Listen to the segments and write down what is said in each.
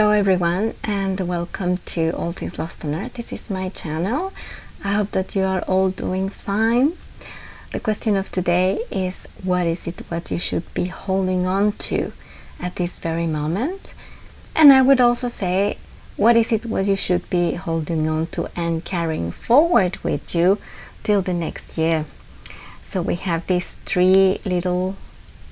Hello everyone, and welcome to All Things Lost on Earth. This is my channel. I hope that you are all doing fine. The question of today is, what is it what you should be holding on to at this very moment? And I would also say, what is it what you should be holding on to and carrying forward with you till the next year? So we have these three little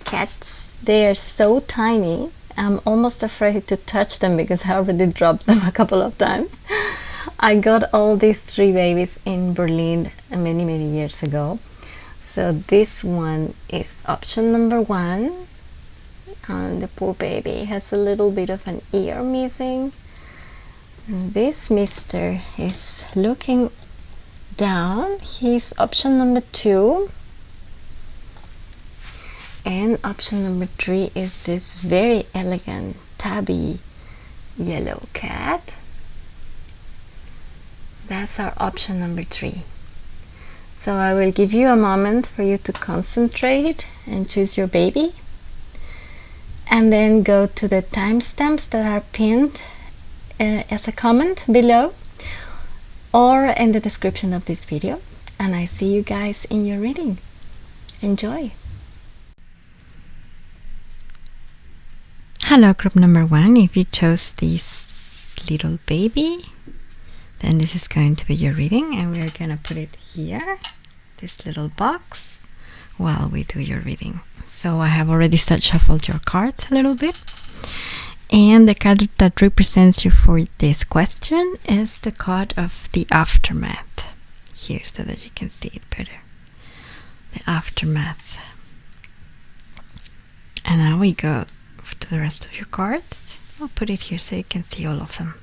cats. They are so tiny. I'm almost afraid to touch them because I already dropped them a couple of times. I got all these three babies in Berlin many years ago. So this one is option number 1. And the poor baby has a little bit of an ear missing. And this mister is looking down. He's option number 2. And option number 3 is this very elegant tabby yellow cat. That's our option number 3. So I will give you a moment for you to concentrate and choose your baby. And then go to the timestamps that are pinned as a comment below or in the description of this video. And I see you guys in your reading. Enjoy! Hello, group number 1. If you chose this little baby, then this is going to be your reading, and we're going to put it here, this little box, while we do your reading. So I have already shuffled your cards a little bit, and the card that represents you for this question is the card of the aftermath. Here, so that you can see it better. The aftermath. And now we go to the rest of your cards. I'll put it here so you can see all of them.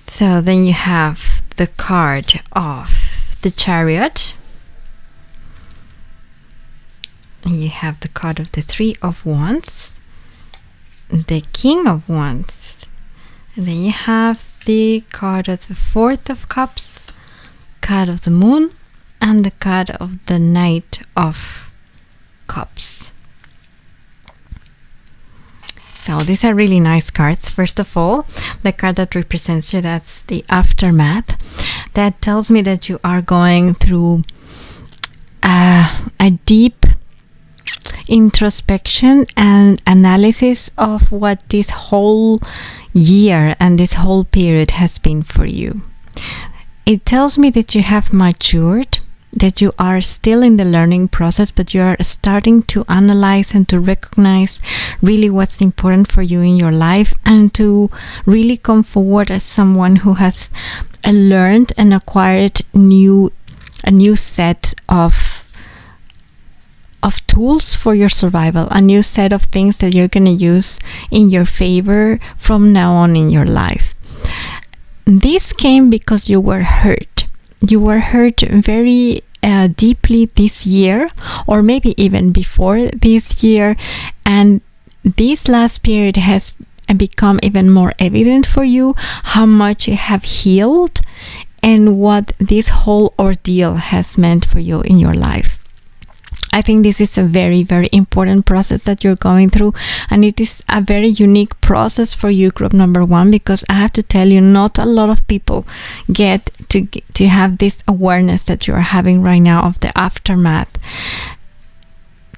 So then you have the card of the Chariot, and you have the card of the 3 of Wands, the King of Wands, and then you have the card of the 4 of Cups, card of the Moon, and the card of the Knight of Cups. So these are really nice cards. First of all, the card that represents you, that's the aftermath. That tells me that you are going through a deep introspection and analysis of what this whole year and this whole period has been for you. It tells me that you have matured, that you are still in the learning process, but you are starting to analyze and to recognize really what's important for you in your life, and to really come forward as someone who has learned and acquired a new set of tools for your survival, a new set of things that you're going to use in your favor from now on in your life. This came because you were hurt. You were hurt very deeply this year, or maybe even before this year, and this last period has become even more evident for you how much you have healed and what this whole ordeal has meant for you in your life. I think this is a very important process that you're going through, and it is a very unique process for you, group number 1, because I have to tell you, not a lot of people get to have this awareness that you're having right now of the aftermath,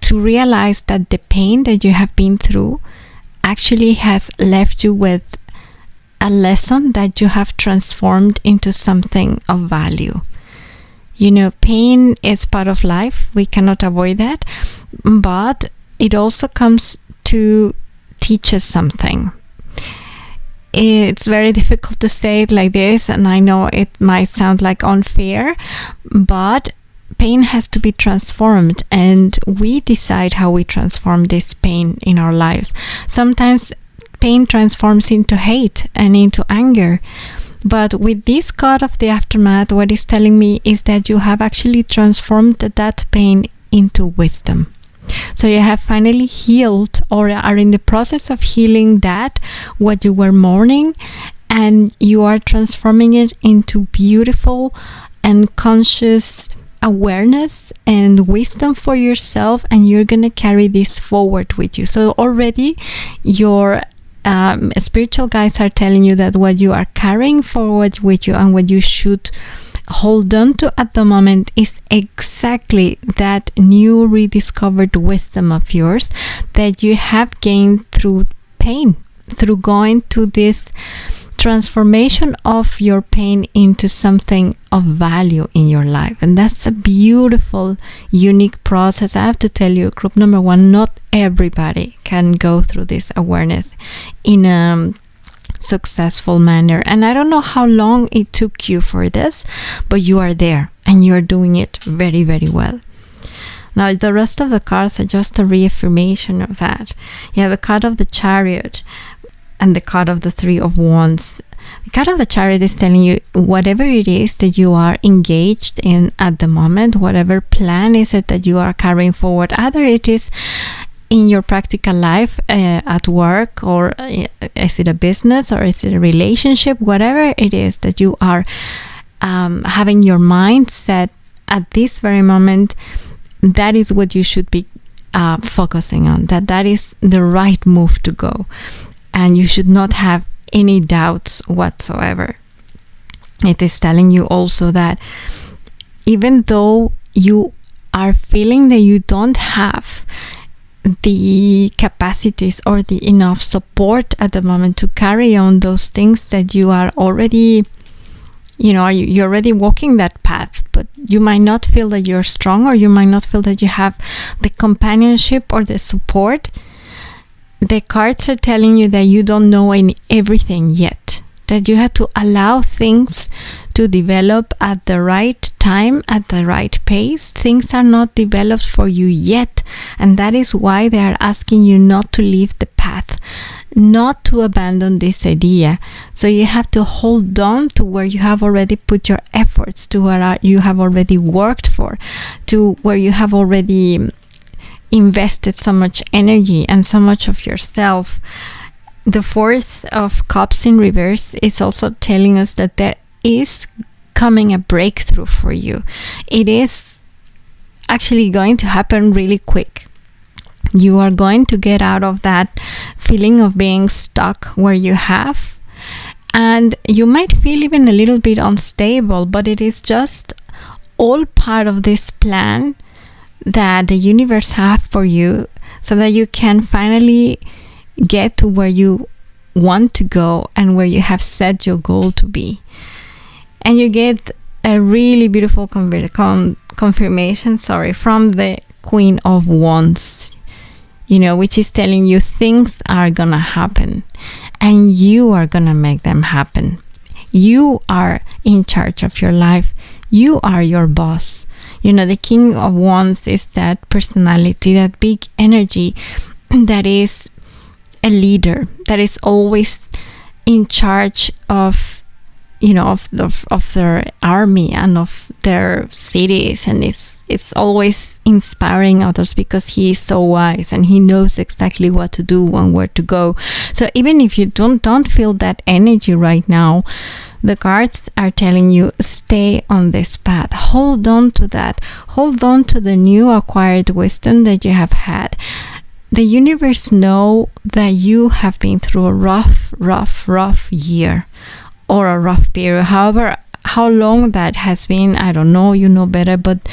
to realize that the pain that you have been through actually has left you with a lesson that you have transformed into something of value. You know, pain is part of life. We cannot avoid that. But it also comes to teach us something. It's very difficult to say it like this, and I know it might sound like unfair, but pain has to be transformed, and we decide how we transform this pain in our lives. Sometimes pain transforms into hate and into anger. But with this card of the aftermath, what it's telling me is that you have actually transformed that pain into wisdom. So you have finally healed, or are in the process of healing that what you were mourning, and you are transforming it into beautiful and conscious awareness and wisdom for yourself, and you're gonna carry this forward with you. So already your spiritual guides are telling you that what you are carrying forward with you and what you should hold on to at the moment is exactly that new rediscovered wisdom of yours that you have gained through pain, through going to this transformation of your pain into something of value in your life. And that's a beautiful, unique process. I have to tell you, group number 1, not everybody can go through this awareness in a successful manner. And I don't know how long it took you for this, but you are there and you're doing it very, very well. Now, the rest of the cards are just a reaffirmation of that. Yeah, the card of the Chariot and the card of the 3 of Wands. The card of the Chariot is telling you whatever it is that you are engaged in at the moment, whatever plan is it that you are carrying forward, either it is in your practical life, at work, or is it a business, or is it a relationship, whatever it is that you are having your mind set at this very moment, that is what you should be focusing on, that is the right move to go. And you should not have any doubts whatsoever. It is telling you also that even though you are feeling that you don't have the capacities or the enough support at the moment to carry on those things that you are already, you're already walking that path, but you might not feel that you're strong, or you might not feel that you have the companionship or the support. The cards are telling you that you don't know everything yet, that you have to allow things to develop at the right time, at the right pace. Things are not developed for you yet, and that is why they are asking you not to leave the path, not to abandon this idea. So you have to hold on to where you have already put your efforts, to where you have already worked for, to where you have already invested so much energy and so much of yourself. The 4th of Cups in reverse is also telling us that there is coming a breakthrough for you. It is actually going to happen really quick. You are going to get out of that feeling of being stuck where you have, and you might feel even a little bit unstable, but it is just all part of this plan that the universe have for you, so that you can finally get to where you want to go and where you have set your goal to be. And you get a really beautiful confirmation from the Queen of Wands, which is telling you things are gonna happen and you are gonna make them happen. You are in charge of your life. You are your boss. The King of Wands is that personality, that big energy that is a leader, that is always in charge of their army and of their cities, and it's always inspiring others because he is so wise and he knows exactly what to do and where to go. So even if you don't feel that energy right now, the cards are telling you, stay on this path. Hold on to that. Hold on to the new acquired wisdom that you have had. The universe know that you have been through a rough year, or a rough period. However, how long that has been, I don't know, you know better, but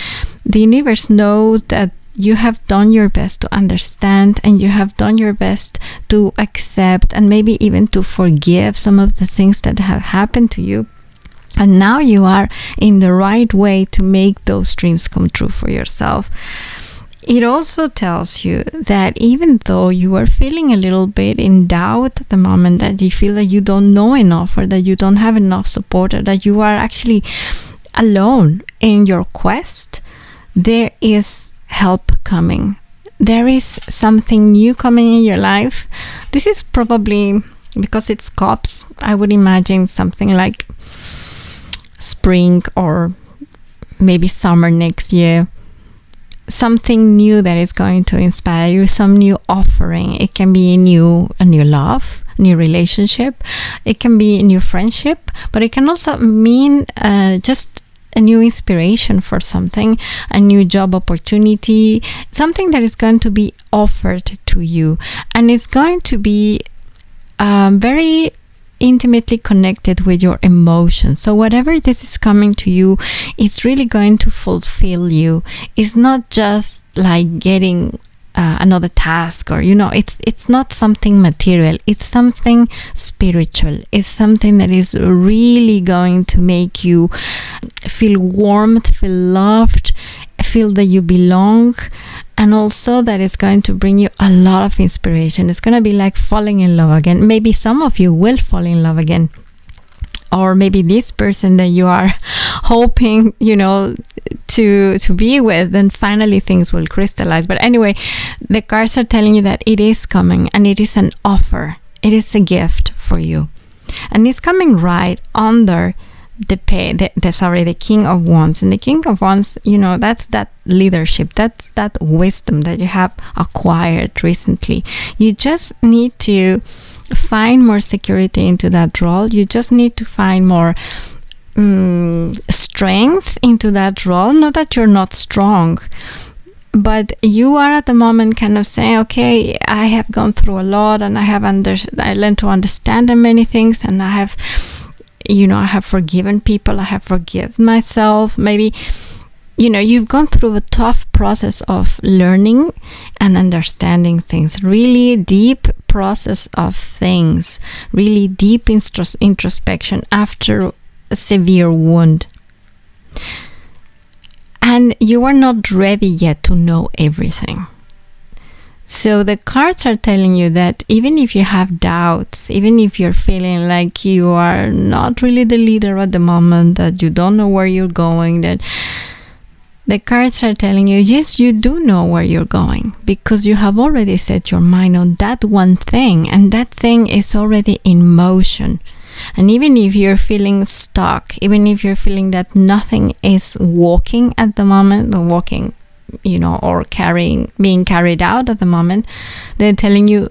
the universe knows that you have done your best to understand, and you have done your best to accept and maybe even to forgive some of the things that have happened to you. And now you are in the right way to make those dreams come true for yourself. It also tells you that even though you are feeling a little bit in doubt at the moment, that you feel that you don't know enough, or that you don't have enough support, or that you are actually alone in your quest, there is help coming. There is something new coming in your life. This is probably, because it's cups, I would imagine something like spring or maybe summer next year. Something new that is going to inspire you, some new offering. It can be a new love, new relationship. It can be a new friendship, but it can also mean just a new inspiration for something, a new job opportunity, something that is going to be offered to you, and it's going to be very intimately connected with your emotions. So whatever this is coming to you, it's really going to fulfill you. It's not just like getting another task, or it's not something material. It's something spiritual. It's something that is really going to make you feel warmed, feel loved, feel that you belong, and also that it's going to bring you a lot of inspiration. It's going to be like falling in love again. Maybe some of you will fall in love again, or maybe this person that you are hoping to be with, and finally things will crystallize. But anyway, the cards are telling you that it is coming, and it is an offer. It is a gift for you, and it's coming right under the King of Wands. And the King of Wands, that's that leadership, that's that wisdom that you have acquired recently. You just need to find more security into that role. You just need to find more strength into that role. Not that you're not strong, but you are at the moment kind of saying, okay, I have gone through a lot, and I learned to understand many things, and I have forgiven people, I have forgiven myself. Maybe you've gone through a tough process of learning and understanding things, really deep process of things, really deep introspection after a severe wound. And you are not ready yet to know everything. So the cards are telling you that even if you have doubts, even if you're feeling like you are not really the leader at the moment, that you don't know where you're going, that the cards are telling you, yes, you do know where you're going, because you have already set your mind on that one thing, and that thing is already in motion. And even if you're feeling stuck, even if you're feeling that nothing is walking at the moment, or walking, or being carried out at the moment, they're telling you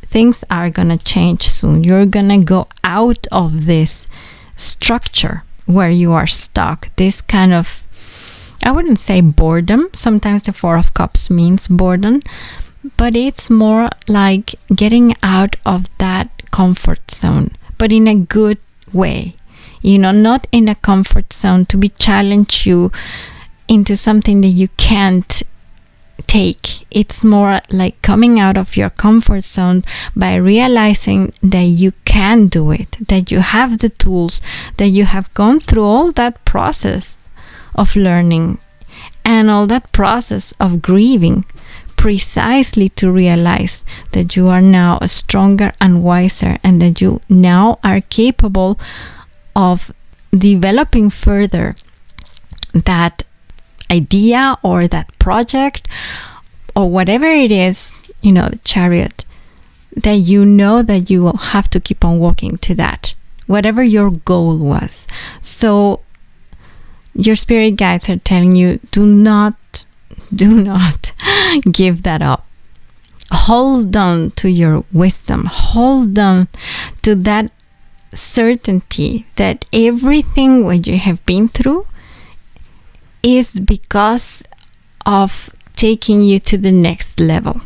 things are gonna change soon. You're gonna go out of this structure where you are stuck, this kind of, I wouldn't say boredom. Sometimes the Four of Cups means boredom, but it's more like getting out of that comfort zone, but in a good way, not in a comfort zone to be challenge you into something that you can't take. It's more like coming out of your comfort zone by realizing that you can do it, that you have the tools, that you have gone through all that process of learning and all that process of grieving, precisely to realize that you are now stronger and wiser, and that you now are capable of developing further that idea or that project or whatever it is, the Chariot, that that you will have to keep on walking to that, whatever your goal was. So your spirit guides are telling you, do not give that up. Hold on to your wisdom. Hold on to that certainty that everything what you have been through is because of taking you to the next level.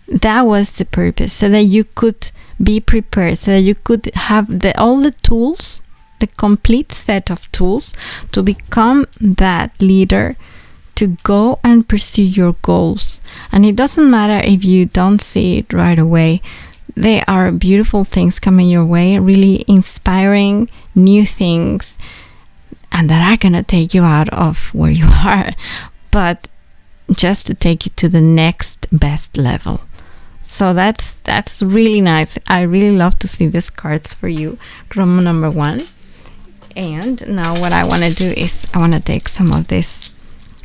That was the purpose, so that you could be prepared, so that you could have all the tools, the complete set of tools to become that leader, to go and pursue your goals. And it doesn't matter if you don't see it right away. There are beautiful things coming your way, really inspiring new things, and that are going to take you out of where you are, but just to take you to the next best level. So that's really nice. I really love to see these cards for you, from number 1. And now what I want to do is I want to take some of this.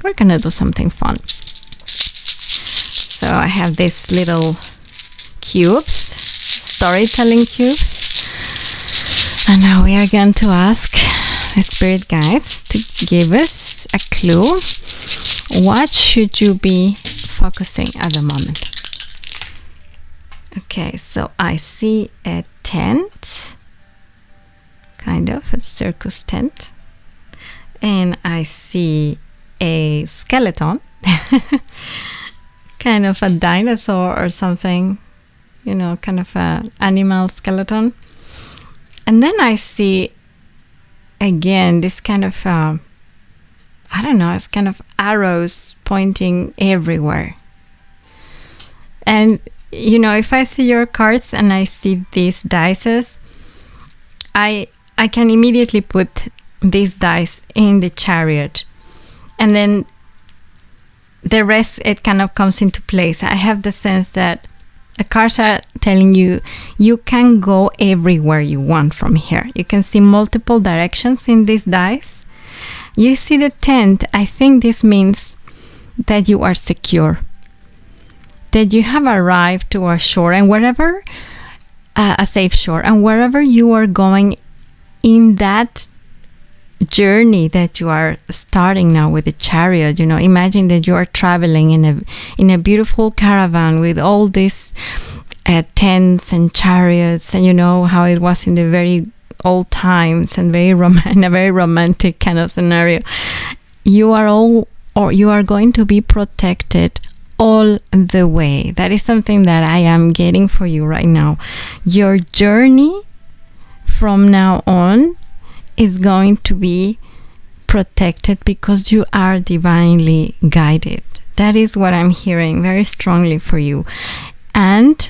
We're going to do something fun. So I have these little cubes, storytelling cubes. And now we are going to ask the spirit guides to give us a clue. What should you be focusing at the moment? Okay, so I see a tent, kind of a circus tent, and I see a skeleton, kind of a dinosaur or something, kind of a animal skeleton. And then I see again this kind of, it's kind of arrows pointing everywhere. And, if I see your cards and I see these dice, I can immediately put these dice in the Chariot. And then the rest, it kind of comes into place. I have the sense that the cards are telling you, you can go everywhere you want from here. You can see multiple directions in these dice. You see the tent. I think this means that you are secure, that you have arrived to a shore, and wherever, a safe shore, and wherever you are going in that journey that you are starting now with the Chariot, imagine that you are traveling in a beautiful caravan with all these tents and chariots, and how it was in the very old times and in a very romantic kind of scenario. You are going to be protected all the way. That is something that I am getting for you right now. Your journey from now on is going to be protected because you are divinely guided. That is what I'm hearing very strongly for you. And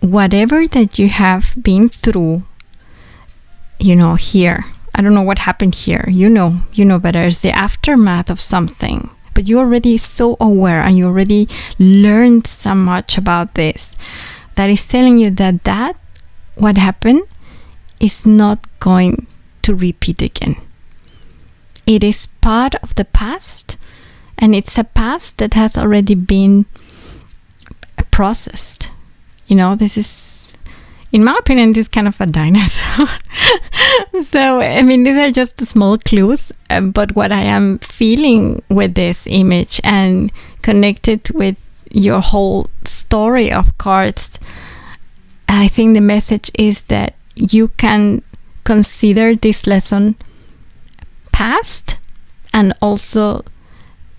whatever that you have been through, here, I don't know what happened here. You know better. It's the aftermath of something. But you're already so aware and you already learned so much about this that is telling you that what happened is not going to repeat again. It is part of the past, and it's a past that has already been processed. This is, in my opinion, this is kind of a dinosaur. So, these are just the small clues, but what I am feeling with this image and connected with your whole story of cards, I think the message is that you can consider this lesson past and also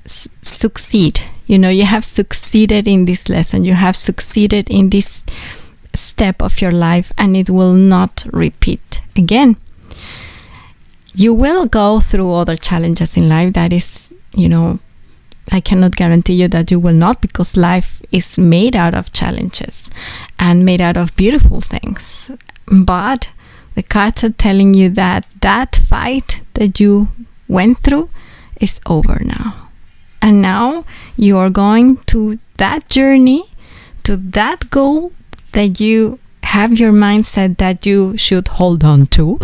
succeed. You have succeeded in this lesson. You have succeeded in this step of your life, and it will not repeat again. You will go through other challenges in life. That is, I cannot guarantee you that you will not, because life is made out of challenges and made out of beautiful things. But the cards are telling you that fight that you went through is over now. And now you are going to that journey, to that goal that you have your mindset that you should hold on to.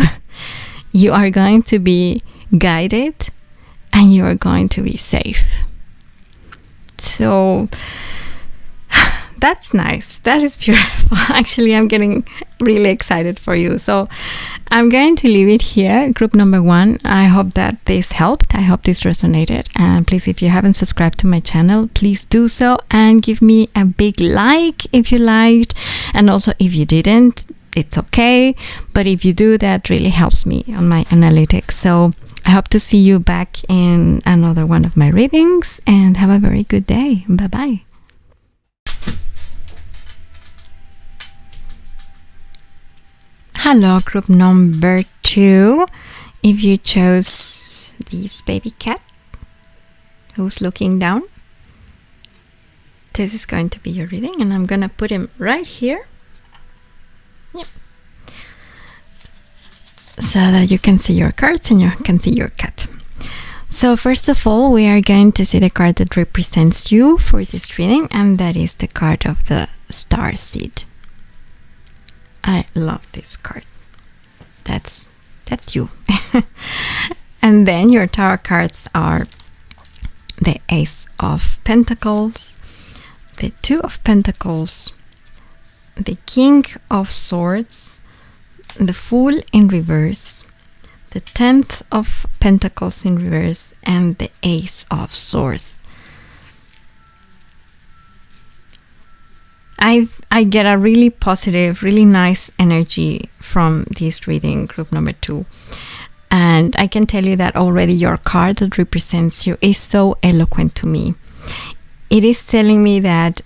You are going to be guided and you are going to be safe. So that's nice. That is beautiful. Actually, I'm getting really excited for you. So I'm going to leave it here. Group number 1. I hope that this helped. I hope this resonated. And please, if you haven't subscribed to my channel, please do so and give me a big like if you liked. And also, if you didn't, it's okay. But if you do, that really helps me on my analytics. So I hope to see you back in another one of my readings, and have a very good day. Bye-bye. Hello, group number 2. If you chose this baby cat who's looking down, this is going to be your reading, and I'm gonna put him right here. Yep. So that you can see your cards and you can see your cat. So first of all, we are going to see the card that represents you for this reading, and that is the card of the Star Seed. I love this card. That's you. And then your tarot cards are the Ace of Pentacles, the Two of Pentacles, the King of Swords, the Fool in reverse, the 10th of Pentacles in reverse, and the Ace of Swords. I get a really positive, really nice energy from this reading, group number 2. And I can tell you that already your card that represents you is so eloquent to me. It is telling me that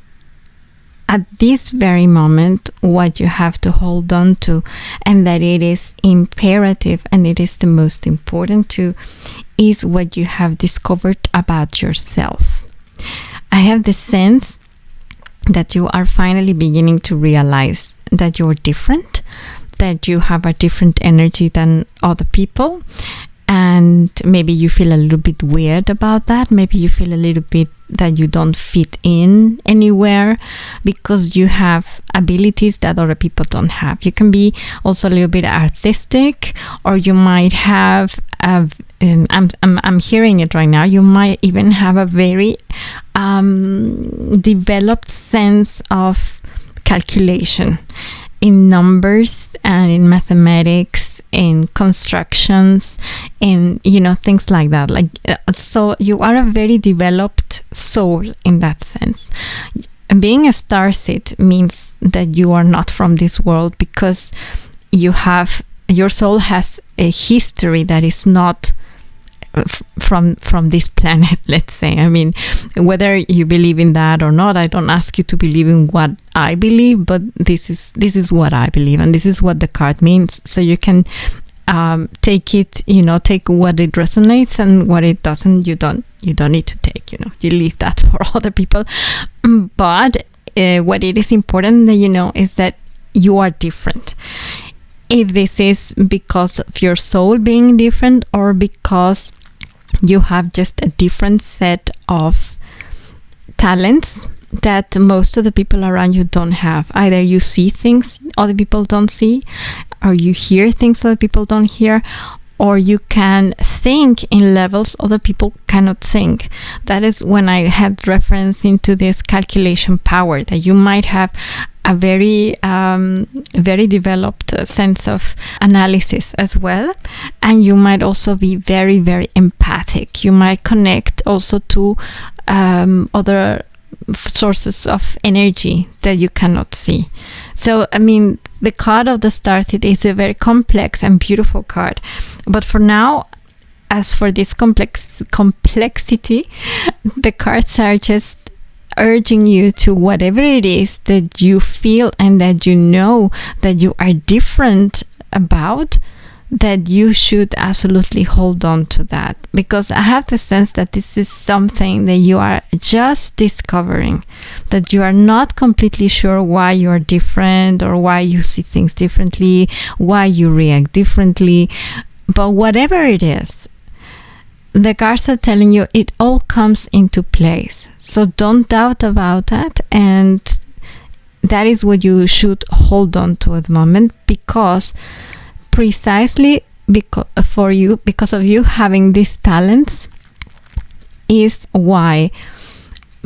at this very moment what you have to hold on to, and that it is imperative and it is the most important too, is what you have discovered about yourself. I have the sense that you are finally beginning to realize that you're different, that you have a different energy than other people, and maybe you feel a little bit weird about that. Maybe you feel a little bit that you don't fit in anywhere because you have abilities that other people don't have. You can be also a little bit artistic, or you might have I'm hearing it right now, you might even have a very developed sense of calculation in numbers and in mathematics, in constructions, in things like that. So you are a very developed soul in that sense. Being a starseed means that you are not from this world, because your soul has a history that is not from this planet, let's say. I mean, whether you believe in that or not, I don't ask you to believe in what I believe, but this is what I believe, and this is what the card means. So you can take it, take what it resonates, and what it doesn't, you don't need to take. You leave that for other people. But what it is important that you know is that you are different. If this is because of your soul being different, or because you have just a different set of talents that most of the people around you don't have. Either you see things other people don't see, or you hear things other people don't hear, or you can think in levels other people cannot think. That is when I had reference into this calculation power, that you might have a very very developed sense of analysis as well, and you might also be very, very empathic. You might connect also to other sources of energy that you cannot see. So I mean, the card of the Starseed is a very complex and beautiful card, but for now, as for this complexity, the cards are just urging you to whatever it is that you feel and that you know that you are different about, that you should absolutely hold on to that, because I have the sense that this is something that you are just discovering, that you are not completely sure why you are different, or why you see things differently, why you react differently. But whatever it is, the cards are telling you it all comes into place. So don't doubt about that, and that is what you should hold on to at the moment, because precisely because of you having these talents is why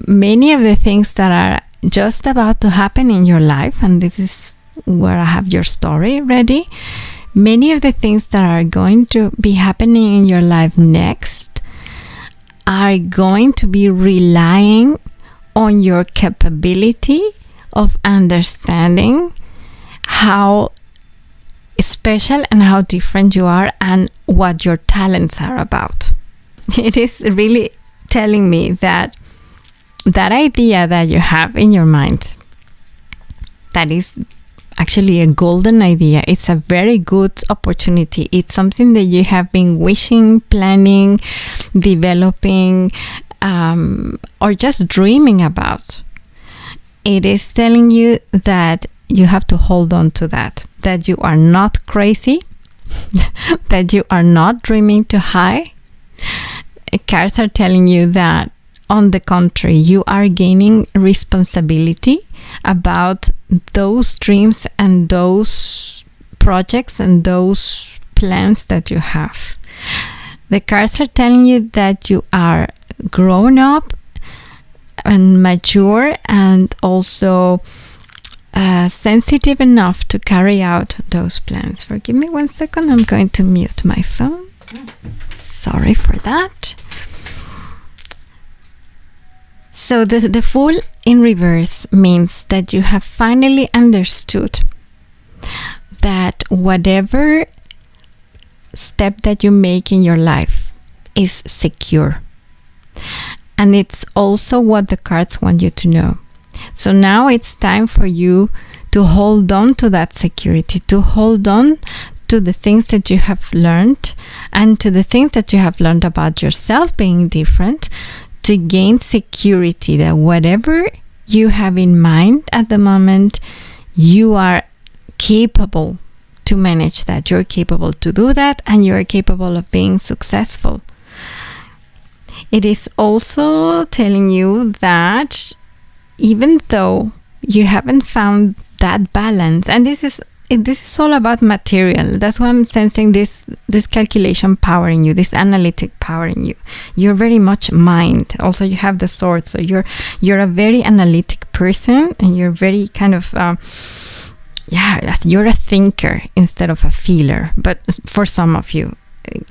many of the things that are just about to happen in your life, and this is where I have your story ready, many of the things that are going to be happening in your life next are going to be relying on your capability of understanding how special and how different you are, and what your talents are about. It is really telling me that that idea that you have in your mind, that is actually a golden idea. It's a very good opportunity. It's something that you have been wishing, planning, developing, or just dreaming about. It is telling you that you have to hold on to that you are not crazy, that you are not dreaming too high. Cards are telling you that, on the contrary, you are gaining responsibility about those dreams and those projects and those plans that you have. The cards are telling you that you are grown up and mature, and also sensitive enough to carry out those plans. Forgive me 1 second, I'm going to mute my phone. Sorry for that. So the Fool in reverse means that you have finally understood that whatever step that you make in your life is secure. And it's also what the cards want you to know. So now it's time for you to hold on to that security, to hold on to the things that you have learned and to the things that you have learned about yourself being different, to gain security that whatever you have in mind at the moment, you are capable to manage that. You're capable to do that, and you're capable of being successful. It is also telling you that even though you haven't found that balance, and this is all about material. That's why I'm sensing this calculation power in you, this analytic power in you. You're very much mind. Also, you have the sword, so you're a very analytic person, and you're very kind of you're a thinker instead of a feeler. But for some of you,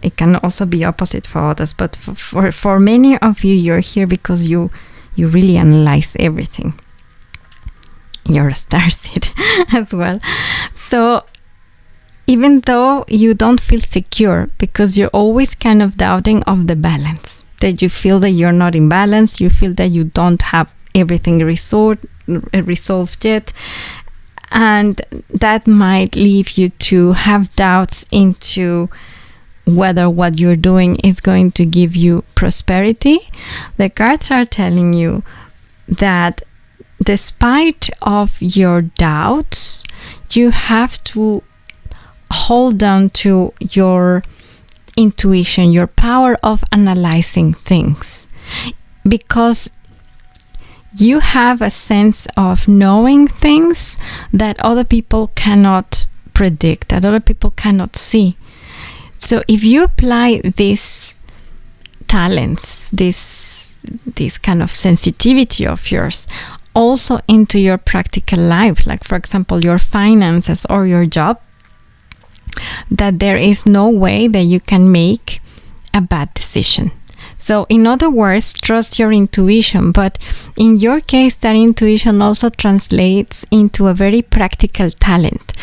it can also be opposite for others. But for many of you, you're here because you really analyze everything. You're a starseed as well. So even though you don't feel secure because you're always kind of doubting of the balance, that you feel that you're not in balance, you feel that you don't have everything resolved yet, and that might leave you to have doubts into whether what you're doing is going to give you prosperity. The cards are telling you that despite of your doubts, you have to hold on to your intuition, your power of analyzing things, because you have a sense of knowing things that other people cannot predict, that other people cannot see. So if you apply these talents, this kind of sensitivity of yours also into your practical life, like for example your finances or your job, that there is no way that you can make a bad decision. So in other words, trust your intuition, but in your case that intuition also translates into a very practical talent,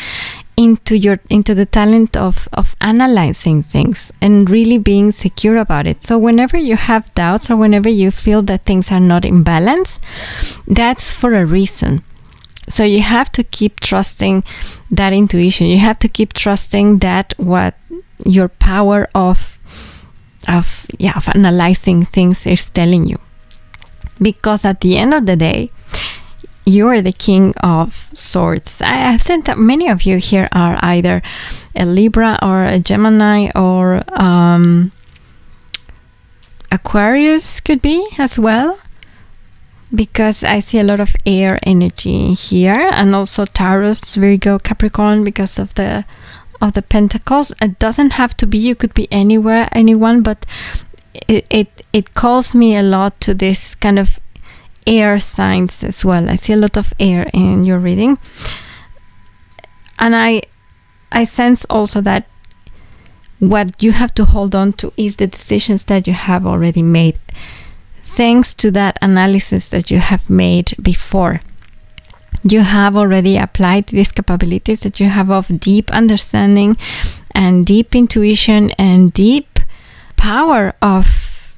into the talent of analyzing things and really being secure about it. So whenever you have doubts or whenever you feel that things are not in balance, that's for a reason. So you have to keep trusting that intuition. You have to keep trusting that what your power of analyzing things is telling you. Because at the end of the day, you are the King of Swords. I have sent that many of you here are either a Libra or a Gemini or Aquarius could be as well, because I see a lot of air energy here, and also Taurus, Virgo, Capricorn because of the Pentacles. It doesn't have to be, you could be anywhere, anyone, but it calls me a lot to this kind of air signs as well. I see a lot of air in your reading, and I sense also that what you have to hold on to is the decisions that you have already made, thanks to that analysis that you have made before. You have already applied these capabilities that you have of deep understanding and deep intuition and deep power of,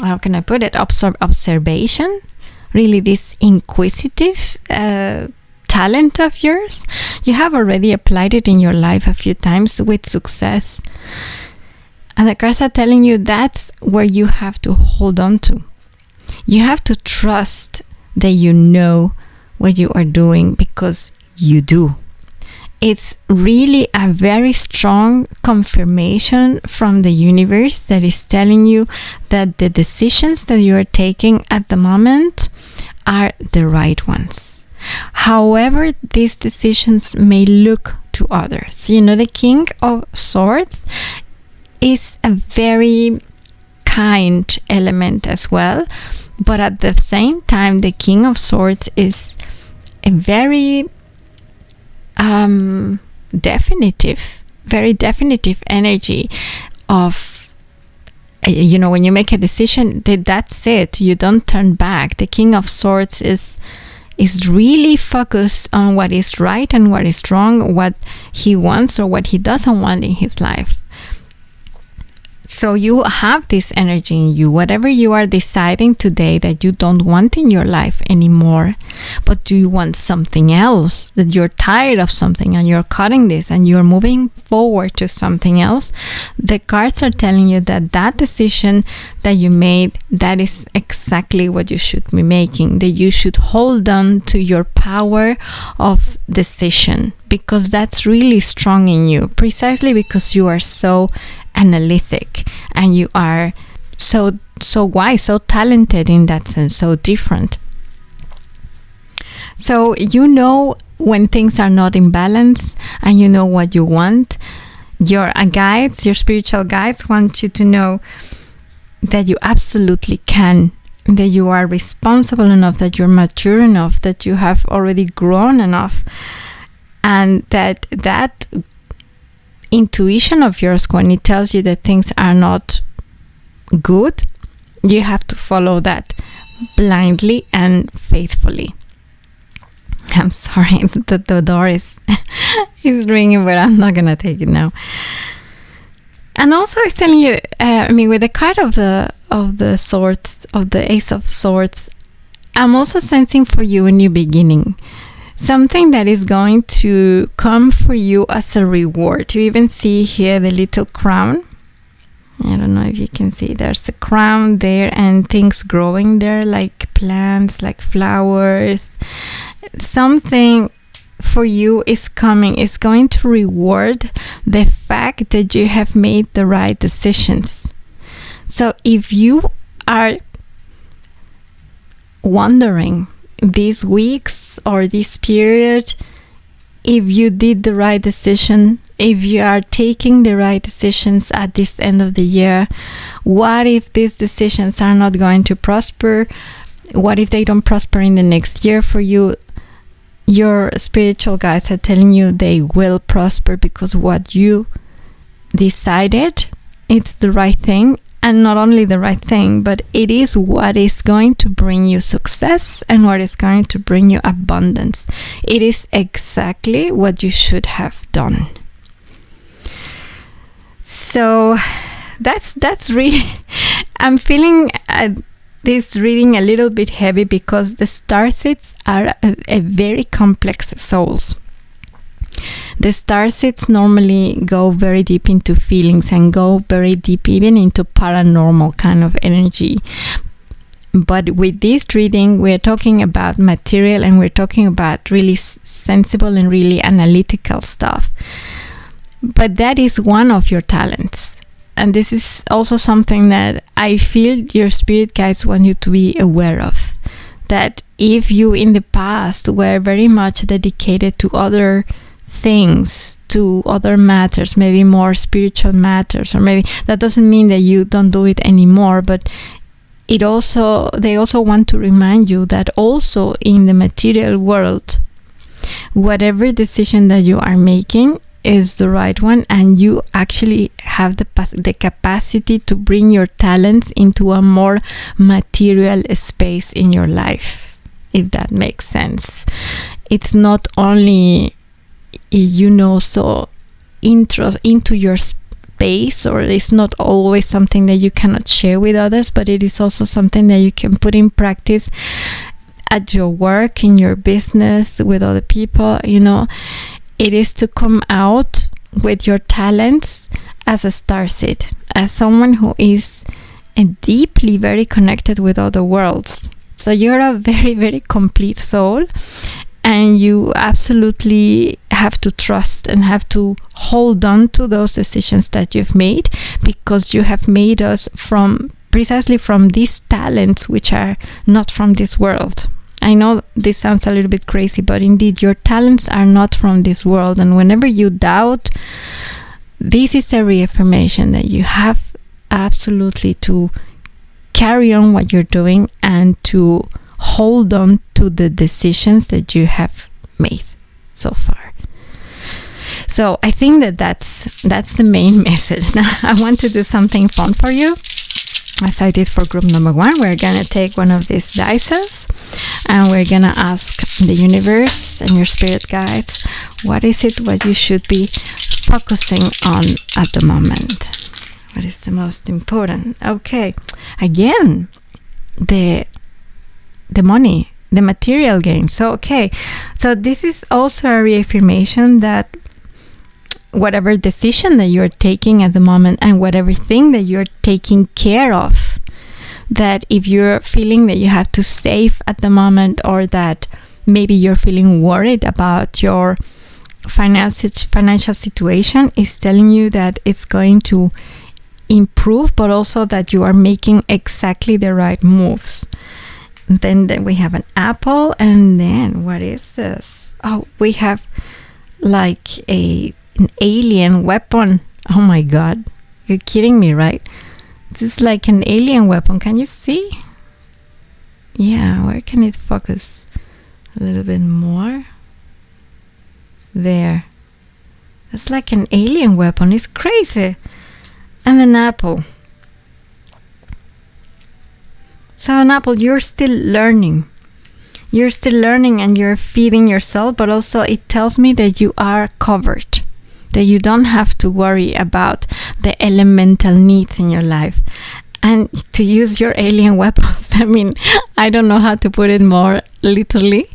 how can I put it, observation. Really, this inquisitive talent of yours, you have already applied it in your life a few times with success. And the cards are telling you that's where you have to hold on to. You have to trust that you know what you are doing, because you do. It's really a very strong confirmation from the universe that is telling you that the decisions that you are taking at the moment are the right ones. However, these decisions may look to others. You know, the King of Swords is a very kind element as well, but at the same time, the King of Swords is a very very definitive energy of, you know, when you make a decision, that's it, you don't turn back. The King of Swords is really focused on what is right and what is wrong, what he wants or what he doesn't want in his life. So you have this energy in you. Whatever you are deciding today that you don't want in your life anymore, but do you want something else, that you're tired of something and you're cutting this and you're moving forward to something else, the cards are telling you that that decision that you made, that is exactly what you should be making, that you should hold on to your power of decision, because that's really strong in you, precisely because you are so analytic and you are so wise, so talented in that sense, so different. So you know when things are not in balance and you know what you want. Your guides, your spiritual guides, want you to know that you absolutely can, that you are responsible enough, that you're mature enough, that you have already grown enough, and that intuition of yours, when it tells you that things are not good, you have to follow that blindly and faithfully. I'm sorry, the door is ringing, but I'm not gonna take it now. And also, it's telling you, with the card of the swords, of the Ace of Swords, I'm also sensing for you a new beginning. Something that is going to come for you as a reward. You even see here the little crown. I don't know if you can see. There's a crown there and things growing there, like plants, like flowers. Something for you is coming. It's going to reward the fact that you have made the right decisions. So if you are wondering these weeks or this period if you did the right decision, if you are taking the right decisions at this end of the year, what if these decisions are not going to prosper? What if they don't prosper in the next year for you? Your spiritual guides are telling you they will prosper, because what you decided, it's the right thing. And not only the right thing, but it is what is going to bring you success and what is going to bring you abundance. It is exactly what you should have done. So that's really, I'm feeling this reading a little bit heavy, because the starseeds are a very complex souls. The starseeds normally go very deep into feelings and go very deep even into paranormal kind of energy. But with this reading, we're talking about material and we're talking about really sensible and really analytical stuff. But that is one of your talents. And this is also something that I feel your spirit guides want you to be aware of. That if you in the past were very much dedicated to other things, to other matters, maybe more spiritual matters, or maybe that doesn't mean that you don't do it anymore, but they also want to remind you that also in the material world, whatever decision that you are making is the right one, and you actually have the capacity to bring your talents into a more material space in your life, if that makes sense. It's not only so into your space, or it's not always something that you cannot share with others, but it is also something that you can put in practice at your work, in your business, with other people. It is to come out with your talents as a starseed, as someone who is deeply very connected with other worlds. So you're a very, very complete soul, and you absolutely have to trust and have to hold on to those decisions that you've made, because you have made us precisely from these talents which are not from this world. I know this sounds a little bit crazy, but indeed your talents are not from this world. And whenever you doubt, this is a reaffirmation that you have absolutely to carry on what you're doing and to hold on to the decisions that you have made so far. So I think that's the main message. Now I want to do something fun for you. As I did for group number 1, we're gonna take one of these dices and we're gonna ask the universe and your spirit guides, what is it what you should be focusing on at the moment? What is the most important? Okay, again, the money, the material gain. So this is also a reaffirmation that whatever decision that you're taking at the moment and whatever thing that you're taking care of, that if you're feeling that you have to save at the moment, or that maybe you're feeling worried about your financial situation, is telling you that it's going to improve, but also that you are making exactly the right moves. Then we have an apple, and then what is this? Oh, we have like an alien weapon. Oh my god, you're kidding me, right? This is like an alien weapon. Can you see? Yeah, where can it focus a little bit more? There. It's like an alien weapon. It's crazy. And an apple. So an apple, you're still learning. You're still learning and you're feeding yourself, but also it tells me that you are covered, that you don't have to worry about the elemental needs in your life. And to use your alien weapons, I mean, I don't know how to put it more literally,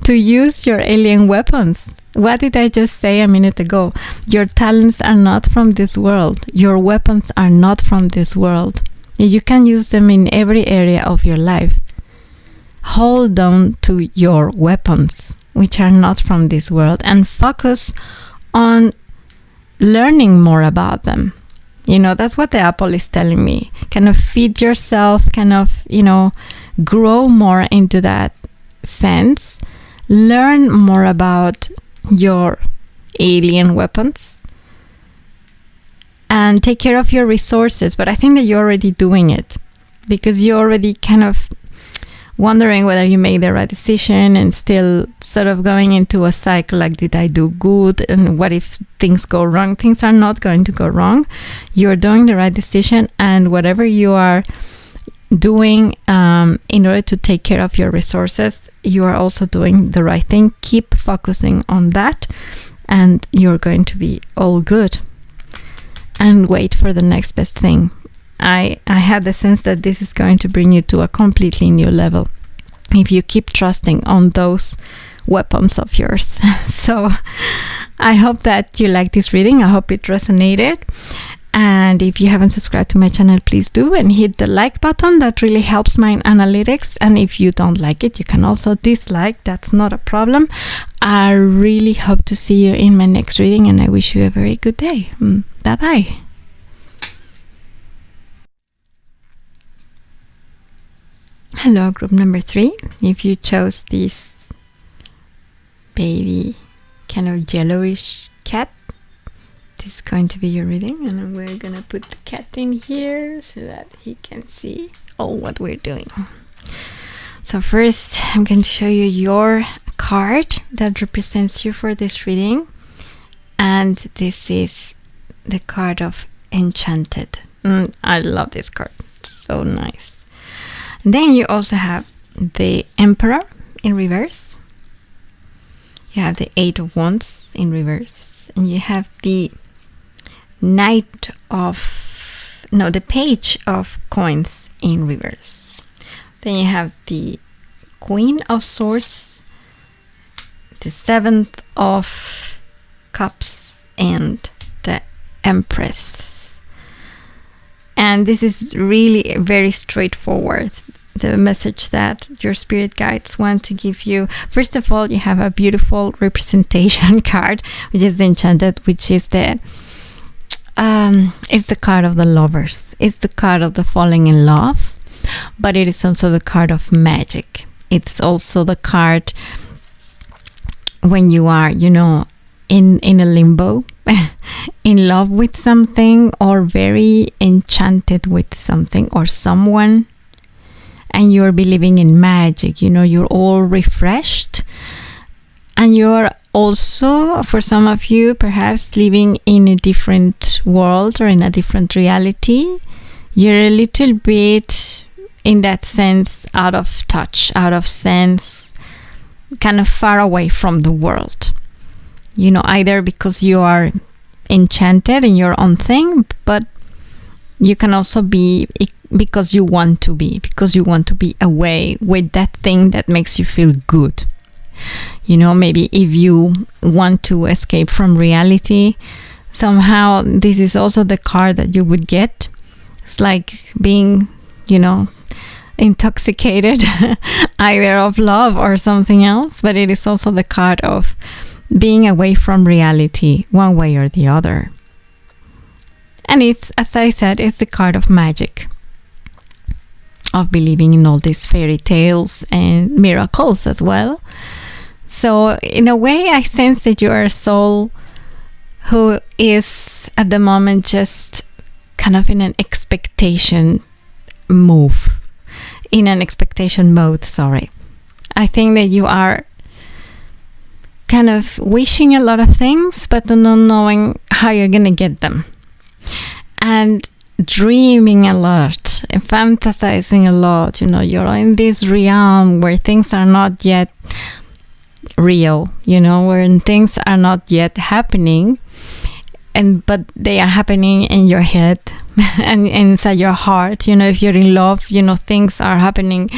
to use your alien weapons. What did I just say a minute ago? Your talents are not from this world. Your weapons are not from this world. You can use them in every area of your life. Hold on to your weapons, which are not from this world, and focus on learning more about them. You know, that's what the apple is telling me. Kind of feed yourself, kind of, grow more into that sense. Learn more about your alien weapons and take care of your resources. But I think that you're already doing it, because you're already kind of wondering whether you made the right decision and still sort of going into a cycle like, did I do good? And what if things go wrong? Things are not going to go wrong. You're doing the right decision, and whatever you are doing in order to take care of your resources, you are also doing the right thing. Keep focusing on that and you're going to be all good. And wait for the next best thing. I have the sense that this is going to bring you to a completely new level if you keep trusting on those weapons of yours. So I hope that you like this reading. I hope it resonated. And if you haven't subscribed to my channel, please do, and hit the like button. That really helps my analytics. And if you don't like it, you can also dislike. That's not a problem. I really hope to see you in my next reading, and I wish you a very good day. Bye-bye. Hello, group number 3. If you chose this baby kind of yellowish cat, this is going to be your reading, and we're gonna put the cat in here so that he can see all what we're doing. So first I'm going to show you your card that represents you for this reading, and this is the card of Enchanted. I love this card, so nice. Then you also have the Emperor in reverse. You have the 8 of Wands in reverse. And you have the the Page of Coins in reverse. Then you have the Queen of Swords, the 7th of Cups, and the Empress. And this is really very straightforward. The message that your spirit guides want to give you. First of all, you have a beautiful representation card, which is the Enchanted, which is it's the card of the lovers. It's the card of the falling in love, but it is also the card of magic. It's also the card when you are, in a limbo, in love with something, or very enchanted with something or someone, and you're believing in magic. You're all refreshed, and you're also, for some of you, perhaps living in a different world or in a different reality. You're a little bit, in that sense, out of touch, out of sense, kind of far away from the world. Either because you are enchanted in your own thing, but You can also be because you want to be away with that thing that makes you feel good. Maybe if you want to escape from reality, somehow this is also the card that you would get. It's like being, intoxicated either of love or something else, but it is also the card of being away from reality one way or the other. And it's, as I said, it's the card of magic, of believing in all these fairy tales and miracles as well. So in a way, I sense that you are a soul who is at the moment just kind of in an expectation mode. I think that you are kind of wishing a lot of things, but not knowing how you're going to get them. And dreaming a lot and fantasizing a lot. You're in this realm where things are not yet real, where things are not yet happening, but they are happening in your head and inside your heart. If you're in love, things are happening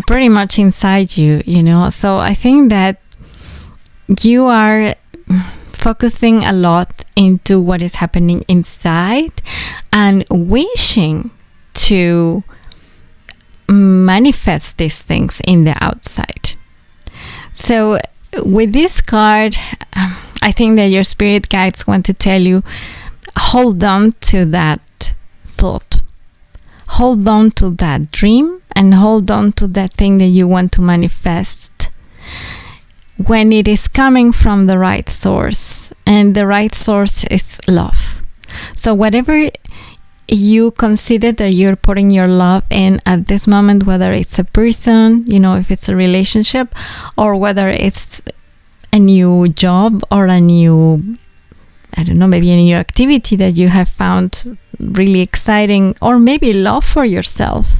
pretty much inside you, So I think that you are focusing a lot into what is happening inside and wishing to manifest these things in the outside. So with this card, I think that your spirit guides want to tell you, hold on to that thought, hold on to that dream, and hold on to that thing that you want to manifest when it is coming from the right source. And the right source is love. So whatever you consider that you're putting your love in at this moment, whether it's a person, if it's a relationship, or whether it's a new job or a new, maybe a new activity that you have found really exciting, or maybe love for yourself,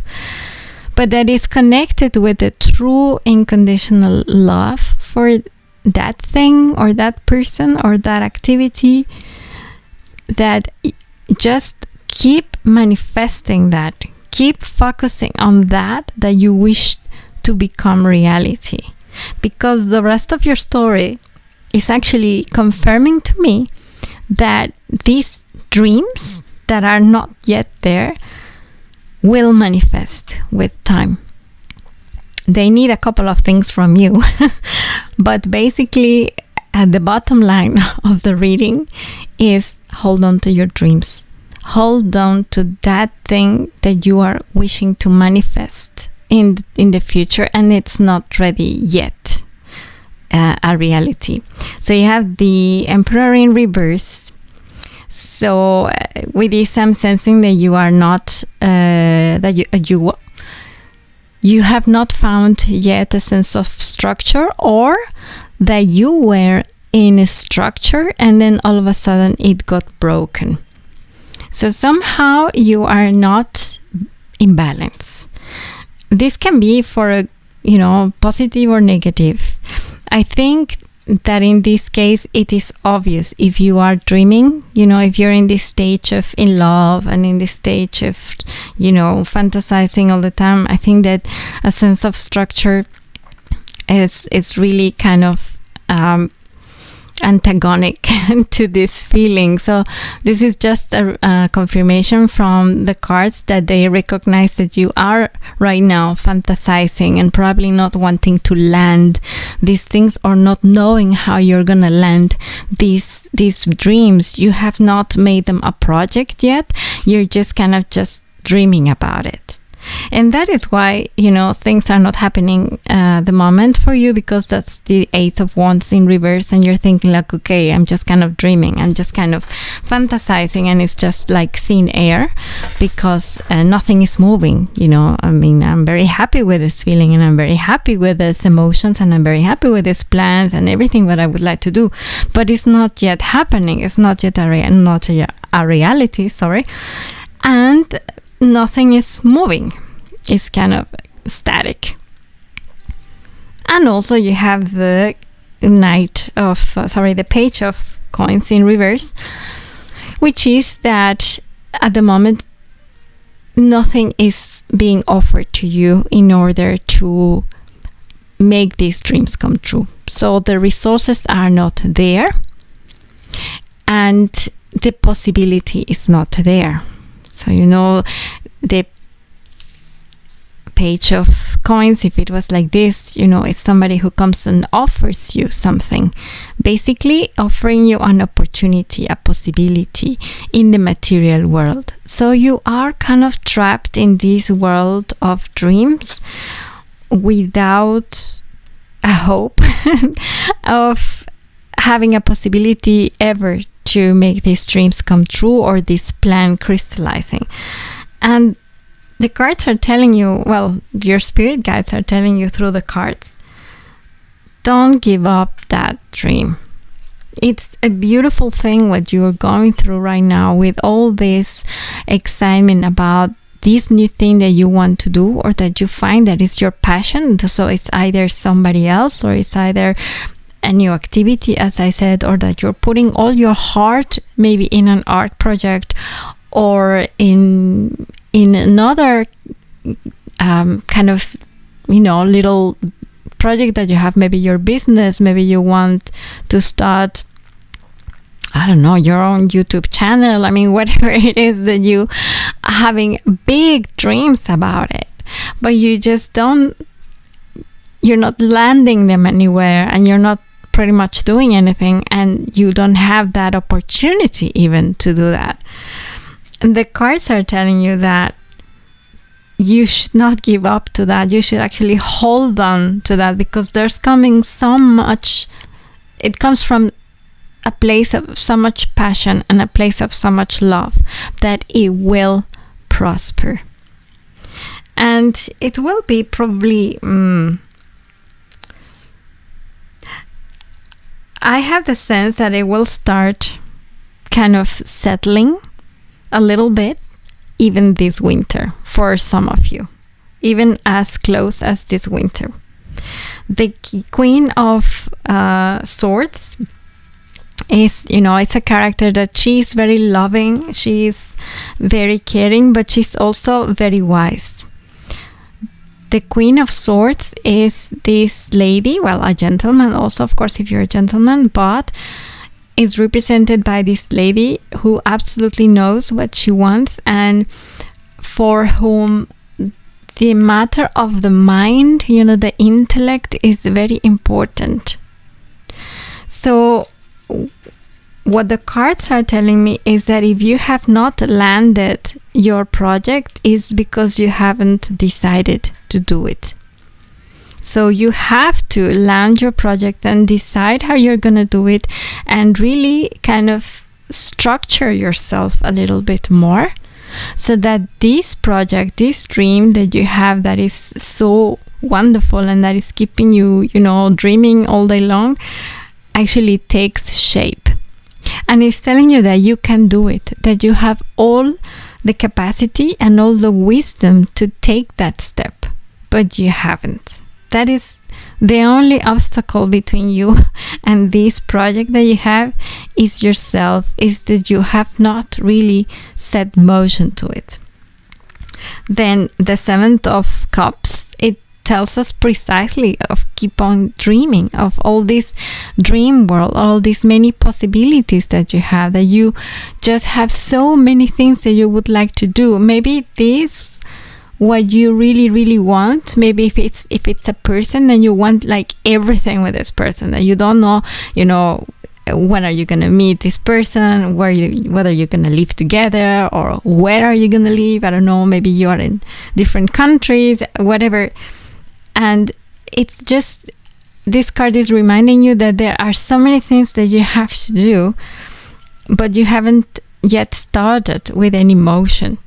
but that is connected with the true unconditional love for that thing or that person or that activity, that just keep manifesting that, keep focusing on that you wish to become reality, because the rest of your story is actually confirming to me that these dreams that are not yet there will manifest with time. They need a couple of things from you, but basically at the bottom line of the reading is hold on to your dreams. Hold on to that thing that you are wishing to manifest in the future, and it's not ready yet, a reality. So you have the Emperor in reverse. So with this, I'm sensing that you are not, that you have not found yet a sense of structure, or that you were in a structure and then all of a sudden it got broken. So somehow you are not in balance. This can be for a, positive or negative. I think that in this case it is obvious if you are dreaming, if you're in this stage of in love and in this stage of, fantasizing all the time. I think that a sense of structure is really kind of antagonic to this feeling. So this is just a confirmation from the cards that they recognize that you are right now fantasizing and probably not wanting to land these things, or not knowing how you're gonna land these dreams. You have not made them a project yet. You're just kind of just dreaming about it. And that is why, things are not happening at the moment for you, because that's the Eight of Wands in reverse, and you're thinking like, okay, I'm just kind of dreaming, I'm just kind of fantasizing, and it's just like thin air because nothing is moving. I'm very happy with this feeling, and I'm very happy with these emotions, and I'm very happy with these plans and everything that I would like to do, but it's not yet happening. It's not yet a reality, and nothing is moving. It's kind of static. And also you have the the Page of Coins in reverse, which is that at the moment nothing is being offered to you in order to make these dreams come true. So the resources are not there, and the possibility is not there. So the page of coins, if it was like this, it's somebody who comes and offers you something, basically offering you an opportunity, a possibility in the material world. So you are kind of trapped in this world of dreams without a hope of having a possibility ever to make these dreams come true or this plan crystallizing. And the cards are telling you, well, your spirit guides are telling you through the cards, don't give up that dream. It's a beautiful thing what you're going through right now with all this excitement about this new thing that you want to do or that you find that is your passion. So it's either somebody else or it's either a new activity, as I said, or that you're putting all your heart maybe in an art project or in another kind of little project that you have, maybe your business, maybe you want to start, I don't know, your own YouTube channel. I mean, whatever it is that you are having big dreams about it, but you're not landing them anywhere, and you're not pretty much doing anything, and you don't have that opportunity even to do that. And the cards are telling you that you should not give up to that. You should actually hold on to that, because there's coming so much. It comes from a place of so much passion and a place of so much love that it will prosper. And it will be probably... I have the sense that it will start kind of settling a little bit, even this winter, for some of you, even as close as this winter. The Queen of Swords is, it's a character that she's very loving, she's very caring, but she's also very wise. The Queen of Swords is this lady, well, a gentleman also, of course, if you're a gentleman, but is represented by this lady who absolutely knows what she wants and for whom the matter of the mind, the intellect is very important. So what the cards are telling me is that if you have not landed your project, is because you haven't decided to do it. So you have to land your project and decide how you're going to do it, and really kind of structure yourself a little bit more, so that this project, this dream that you have that is so wonderful and that is keeping you, dreaming all day long, actually takes shape. And it's telling you that you can do it, that you have all the capacity and all the wisdom to take that step, but you haven't. That is the only obstacle between you and this project that you have is yourself, is that you have not really set motion to it. Then the Seventh of Cups, it tells us precisely of keep on dreaming of all this dream world, all these many possibilities that you have, that you just have so many things that you would like to do. Maybe this what you really, really want. Maybe if it's a person, then you want like everything with this person, that you don't know, when are you gonna meet this person, whether you're gonna live together, or where are you gonna live. I don't know, maybe you are in different countries, whatever. And it's just, this card is reminding you that there are so many things that you have to do, but you haven't yet started with any motion.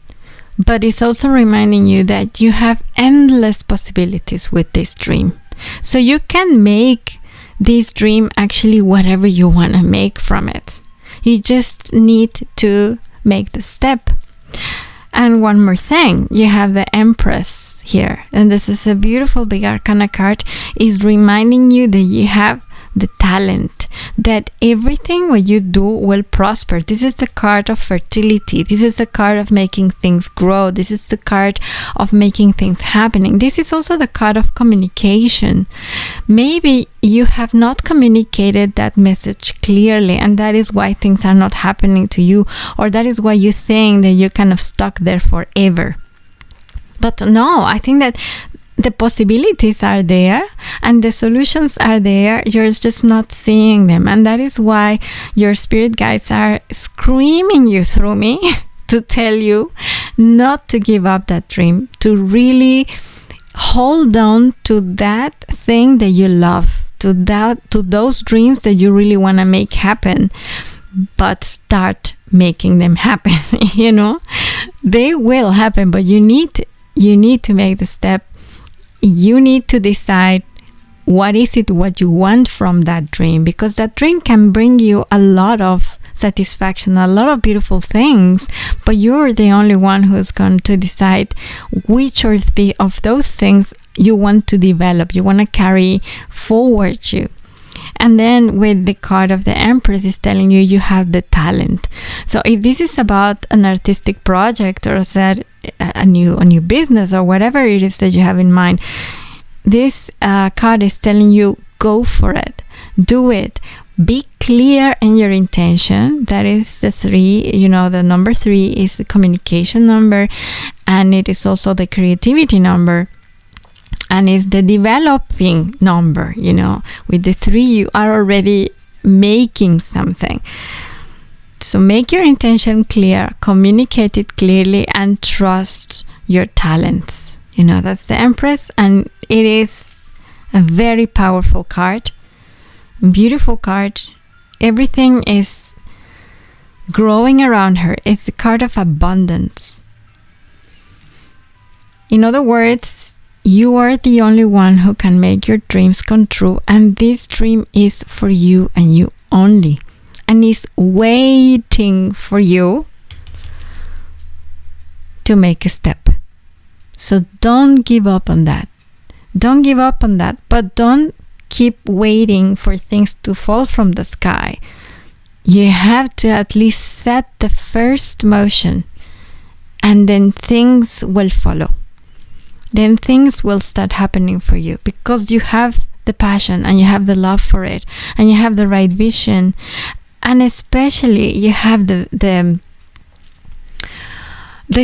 But it's also reminding you that you have endless possibilities with this dream. So you can make this dream actually whatever you want to make from it. You just need to make the step. And one more thing, you have the Empress here, and this is a beautiful big arcana card, is reminding you that you have the talent, that everything what you do will prosper. This is the card of fertility. This is the card of making things grow. This is the card of making things happening. This is also the card of communication. Maybe you have not communicated that message clearly, and that is why things are not happening to you, or that is why you think that you're kind of stuck there forever. But no, I think that the possibilities are there and the solutions are there. You're just not seeing them. And that is why your spirit guides are screaming you through me to tell you not to give up that dream, to really hold on to that thing that you love, to those dreams that you really want to make happen, but start making them happen. They will happen, but you need to make the step. You need to decide what you want from that dream, because that dream can bring you a lot of satisfaction, a lot of beautiful things, but you're the only one who's going to decide which of those things you want to develop, you want to carry forward you. And then with the card of the Empress is telling you have the talent. So if this is about an artistic project, or a new business, or whatever it is that you have in mind, this card is telling you, go for it, do it, be clear in your intention. That is the 3. The number 3 is the communication number, and it is also the creativity number, and it's the developing number. With the 3 you are already making something. So make your intention clear, communicate it clearly, and trust your talents. That's the Empress, and it is a very powerful card, beautiful card. Everything is growing around her. It's the card of abundance. In other words, you are the only one who can make your dreams come true, and this dream is for you and you only, and is waiting for you to make a step. So don't give up on that. Don't give up on that, but don't keep waiting for things to fall from the sky. You have to at least set the first motion, and then things will follow. Then things will start happening for you, because you have the passion and you have the love for it, and you have the right vision, and especially you have the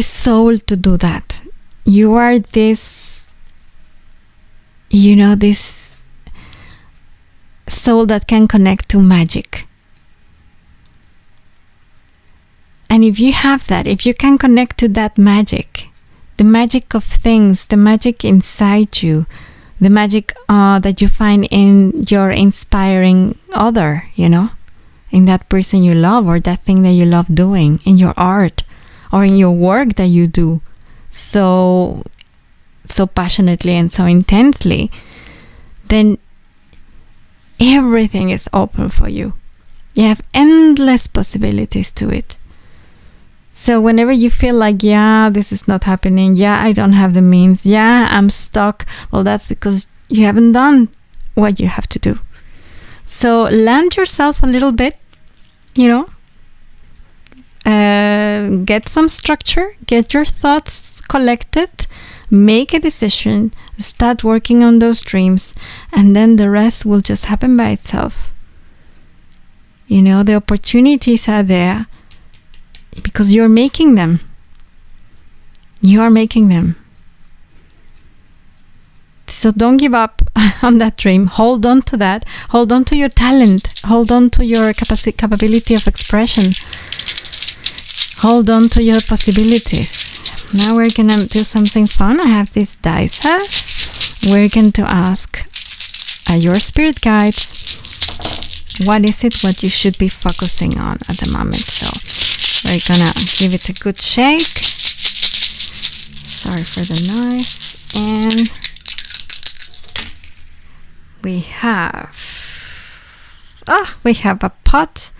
soul to do that. You are this soul that can connect to magic. And if you have that, if you can connect to that magic, the magic of things, the magic inside you, the magic that you find in your inspiring other, in that person you love, or that thing that you love doing, in your art, or in your work that you do so passionately and so intensely, then everything is open for you. You have endless possibilities to it. So whenever you feel like, this is not happening, I don't have the means, I'm stuck, well, that's because you haven't done what you have to do. So land yourself a little bit, get some structure, get your thoughts collected, make a decision, start working on those dreams, and then the rest will just happen by itself. The opportunities are there, because you're making them. You are making them. So don't give up on that dream. Hold on to that. Hold on to your talent. Hold on to your capability of expression. Hold on to your possibilities. Now we're going to do something fun. I have these dice. We're going to ask your spirit guides, what is it what you should be focusing on at the moment? So we're gonna give it a good shake. Sorry for the noise. And we have a pot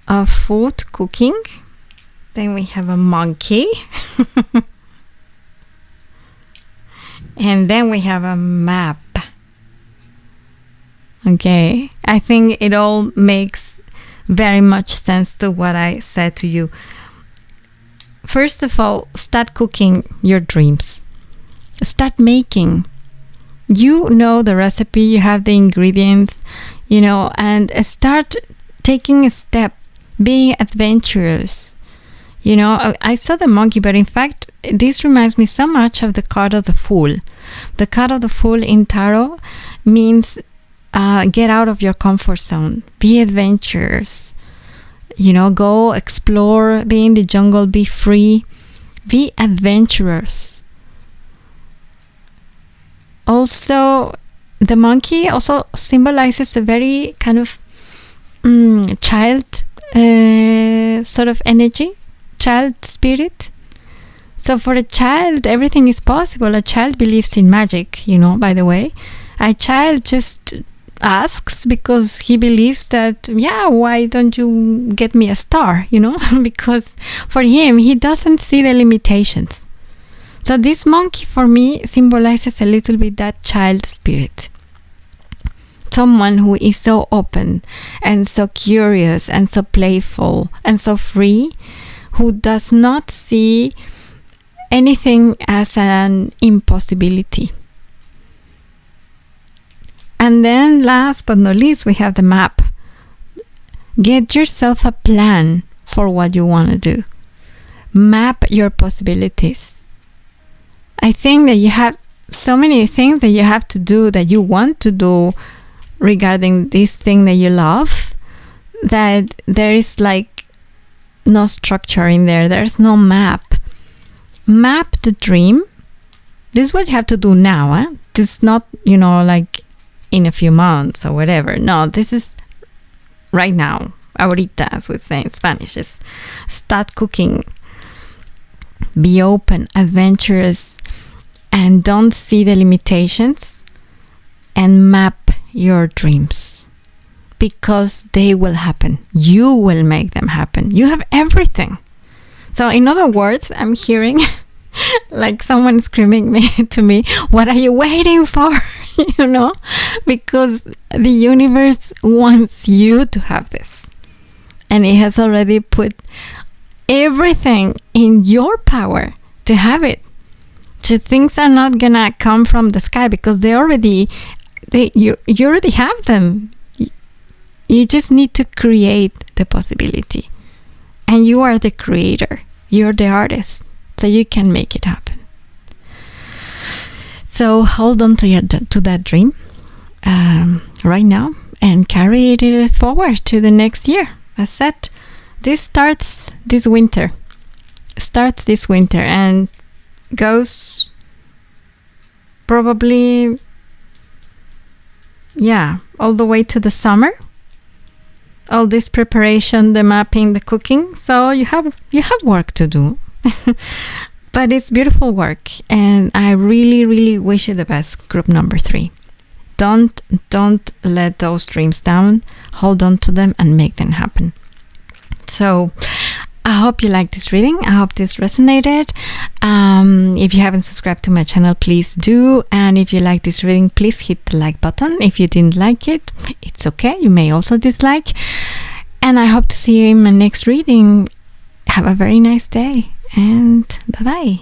of food cooking. Then we have a monkey. And then we have a map. Okay, I think it all makes very much sense to what I said to you. First of all, start cooking your dreams. Start making. You know the recipe, you have the ingredients, and start taking a step, being adventurous. I saw the monkey, but in fact, this reminds me so much of the card of the Fool. The card of the Fool in tarot means get out of your comfort zone, be adventurous, go explore, be in the jungle, be free, be adventurous. Also, the monkey also symbolizes a very kind of child sort of energy, child spirit. So for a child, everything is possible. A child believes in magic, by the way. A child just asks because he believes that, why don't you get me a star, because for him, he doesn't see the limitations. So this monkey for me symbolizes a little bit that child spirit. Someone who is so open and so curious and so playful and so free, who does not see anything as an impossibility. And then last but not least, we have the map. Get yourself a plan for what you want to do. Map your possibilities. I think that you have so many things that you have to do, that you want to do regarding this thing that you love, that there is like no structure in there. There's no map. Map the dream. This is what you have to do now. This is not, like in a few months or whatever. No, this is right now. Ahorita, as we say in Spanish. Just start cooking. Be open, adventurous, and don't see the limitations, and map your dreams, because they will happen. You will make them happen. You have everything. So in other words, I'm hearing like someone screaming to me, what are you waiting for? Because the universe wants you to have this, and it has already put everything in your power to have it. So things are not gonna come from the sky, because you already have them. You just need to create the possibility, and you are the creator. You're the artist, so you can make it happen. So hold on to that dream right now, and carry it forward to the next year. As said, this starts this winter, and goes probably all the way to the summer. All this preparation, the mapping, the cooking. So you have work to do. But it's beautiful work, and I really, really wish you the best, group number 3. Don't let those dreams down. Hold on to them and make them happen. So I hope you liked this reading. I hope this resonated. If you haven't subscribed to my channel, please do. And if you like this reading, please hit the like button. If you didn't like it, it's okay. You may also dislike. And I hope to see you in my next reading. Have a very nice day, and bye-bye.